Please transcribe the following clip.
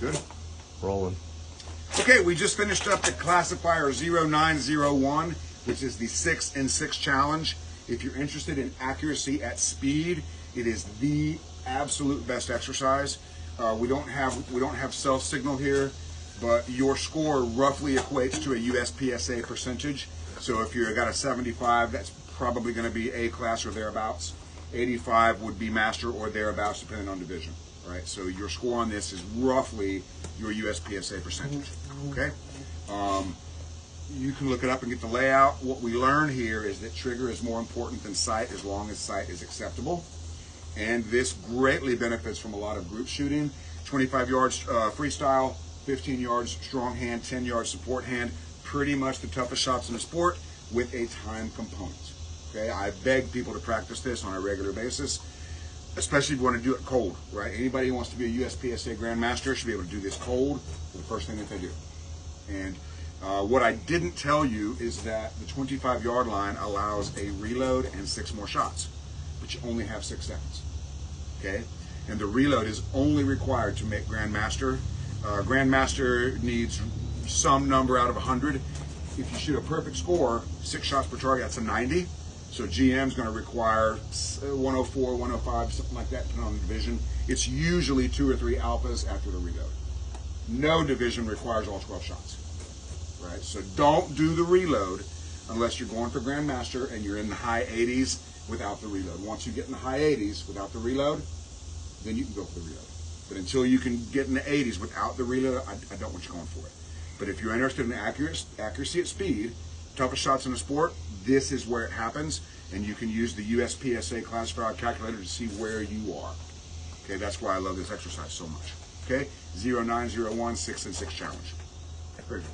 Good. Rolling. Okay, we just finished up the classifier 0901, which is the 6 in 6 challenge. If you're interested in accuracy at speed, it is the absolute best exercise. We don't have self signal here, but your score roughly equates to a USPSA percentage. So if you got a 75, that's probably going to be A class or thereabouts. 85 would be master or thereabouts, depending on division. Right. So your score on this is roughly your USPSA percentage. Okay. You can look it up and get the layout. What we learn here is that trigger is more important than sight, as long as sight is acceptable. And this greatly benefits from a lot of group shooting. 25 yards freestyle, 15 yards strong hand, 10 yards support hand. Pretty much the toughest shots in the sport with a time component. Okay, I beg people to practice this on a regular basis, especially if you want to do it cold, right? Anybody who wants to be a USPSA Grandmaster should be able to do this cold for the first thing that they do. And what I didn't tell you is that the 25-yard line allows a reload and 6 more shots, but you only have 6 seconds, okay? And the reload is only required to make Grandmaster. Grandmaster needs some number out of 100. If you shoot a perfect score, 6 shots per target, that's a 90. So GM's going to require 104, 105, something like that, depending on the division. It's usually 2 or 3 alphas after the reload. No division requires all 12 shots. Right? So don't do the reload unless you're going for Grandmaster and you're in the high 80s without the reload. Once you get in the high 80s without the reload, then you can go for the reload. But until you can get in the 80s without the reload, I don't want you going for it. But if you're interested in accuracy at speed, toughest shots in the sport, this is where it happens, and you can use the USPSA classifier calculator to see where you are. Okay, that's why I love this exercise so much. Okay, 0901 6 in 6 challenge. Very good.